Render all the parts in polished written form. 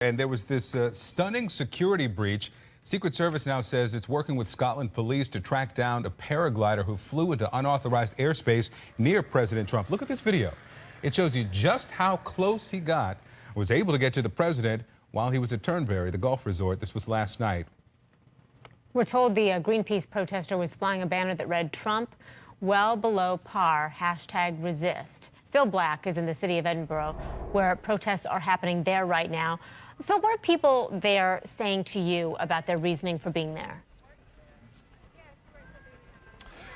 And there was this stunning security breach. Secret Service now says it's working with Scotland police to track down a paraglider who flew into unauthorized airspace near President Trump. Look at this video. It shows you just how close he was able to get to the president while he was at Turnberry, the golf resort. This was last night. We're told the Greenpeace protester was flying a banner that read Trump well below par, #resist. Phil Black is in the city of Edinburgh, where protests are happening there right now. Phil, what are people there saying to you about their reasoning for being there?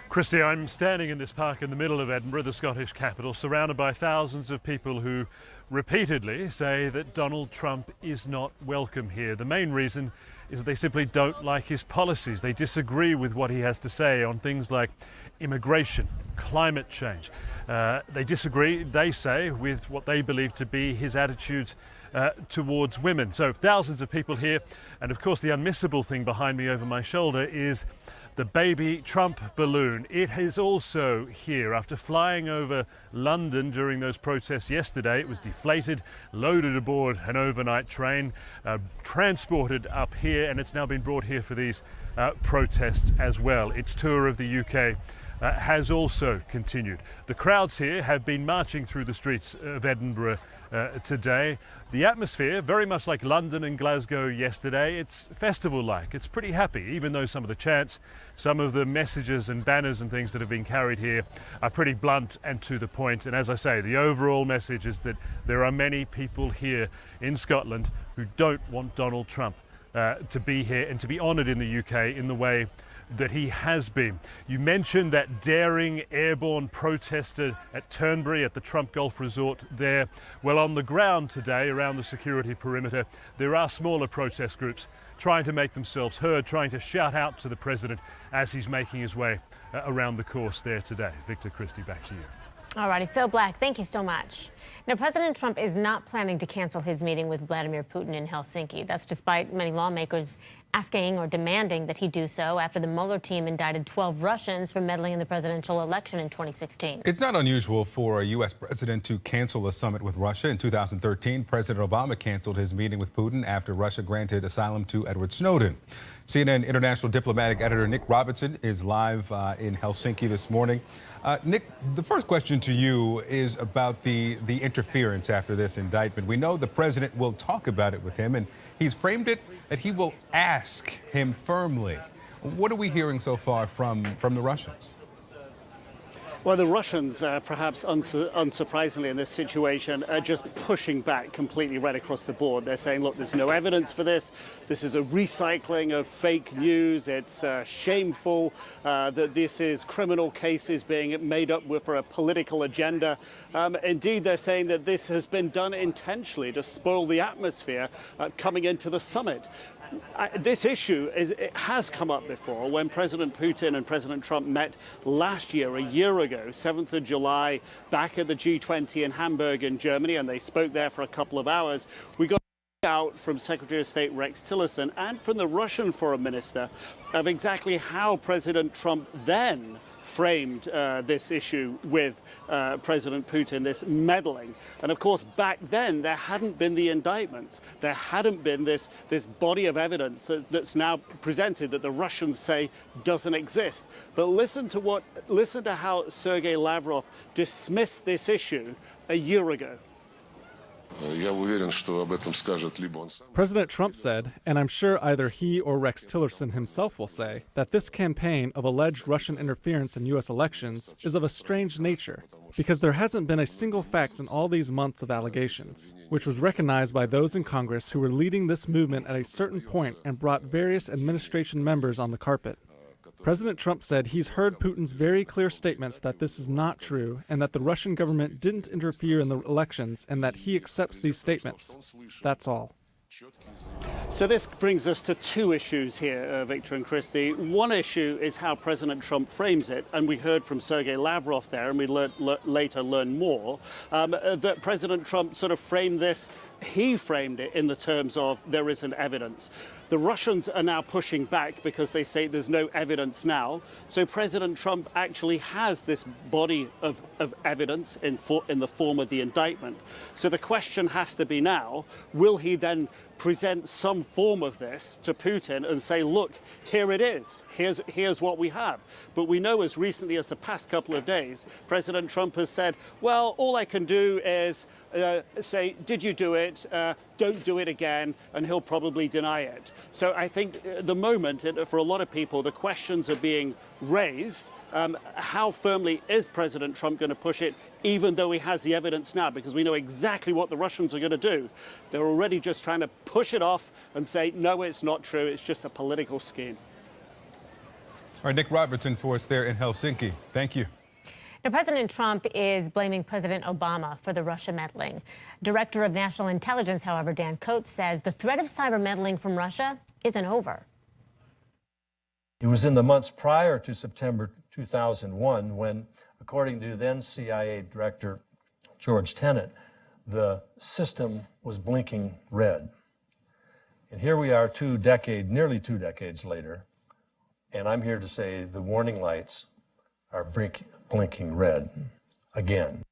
Christy, I'm standing in this park in the middle of Edinburgh, the Scottish capital, surrounded by thousands of people who repeatedly say that Donald Trump is not welcome here. The main reason is that they simply don't like his policies. They disagree with what he has to say on things like immigration, climate change. They disagree, they say, with what they believe to be his attitudes towards women. So thousands of people here, and of course the unmissable thing behind me over my shoulder is the baby Trump balloon. It is also here. After flying over London during those protests yesterday, it was deflated, loaded aboard an overnight train, transported up here, and it's now been brought here for these protests as well. Its tour of the UK has also continued. The crowds here have been marching through the streets of Edinburgh today. The atmosphere, very much like London and Glasgow yesterday, it's festival-like. It's pretty happy, even though some of the chants, some of the messages and banners and things that have been carried here are pretty blunt and to the point. And as I say, the overall message is that there are many people here in Scotland who don't want Donald Trump to be here and to be honoured in the UK in the way that he has been. You mentioned that daring airborne protester at Turnberry at the Trump Golf Resort there. Well, on the ground today around the security perimeter, there are smaller protest groups trying to make themselves heard, trying to shout out to the president as he's making his way around the course there today. Victor, Christie, back to you. All righty, Phil Black, thank you so much. Now, President Trump is not planning to cancel his meeting with Vladimir Putin in Helsinki. That's despite many lawmakers asking or demanding that he do so after the Mueller team indicted 12 Russians for meddling in the presidential election in 2016. It's not unusual for a U.S. president to cancel a summit with Russia. In 2013, President Obama canceled his meeting with Putin after Russia granted asylum to Edward Snowden. CNN international diplomatic editor Nick Robinson is live in Helsinki this morning. Nick, the first question to you is about the interference after this indictment. We know the president will talk about it with him, and he's framed it that he will ask him firmly. What are we hearing so far from the Russians? Well, the Russians, perhaps unsurprisingly in this situation, are just pushing back completely right across the board. They're saying, look, there's no evidence for this. This is a recycling of fake news. It's shameful that this is criminal cases being made up for a political agenda. Indeed, they're saying that this has been done intentionally to spoil the atmosphere coming into the summit. This issue has come up before when President Putin and President Trump met last year, a year ago, 7th of July, back at the G20 in Hamburg in Germany, and they spoke there for a couple of hours. We got out from Secretary of State Rex Tillerson and from the Russian foreign minister of exactly how President Trump then framed this issue with President Putin, this meddling. And of course, back then, there hadn't been the indictments. There hadn't been this body of evidence that's now presented that the Russians say doesn't exist. But listen to how Sergei Lavrov dismissed this issue a year ago. President Trump said, and I'm sure either he or Rex Tillerson himself will say, that this campaign of alleged Russian interference in U.S. elections is of a strange nature, because there hasn't been a single fact in all these months of allegations, which was recognized by those in Congress who were leading this movement at a certain point and brought various administration members on the carpet. President Trump said he's heard Putin's very clear statements that this is not true and that the Russian government didn't interfere in the elections and that he accepts these statements. That's all. So this brings us to two issues here, Victor and Christy. One issue is how President Trump frames it, and we heard from Sergei Lavrov there, and we later learned more, that President Trump sort of framed this, he framed it in the terms of there isn't evidence. The Russians are now pushing back because they say there's no evidence now. So President Trump actually has this body of evidence in the form of the indictment. So the question has to be now, will he then present some form of this to Putin and say, look, here it is. Here's what we have. But we know as recently as the past couple of days, President Trump has said, well, all I can do is say, did you do it? Don't do it again. And he'll probably deny it. So I think at the moment, for a lot of people, the questions are being raised. How firmly is President Trump going to push it, even though he has the evidence now? Because we know exactly what the Russians are going to do. They're already just trying to push it off and say, no, it's not true. It's just a political scheme. All right, Nick Robertson for us there in Helsinki. Thank you. Now, President Trump is blaming President Obama for the Russia meddling. Director of National Intelligence, however, Dan Coates, says the threat of cyber meddling from Russia isn't over. It was in the months prior to September 2001 when, according to then CIA Director George Tenet, the system was blinking red. And here we are nearly two decades later, and I'm here to say the warning lights are blinking red again.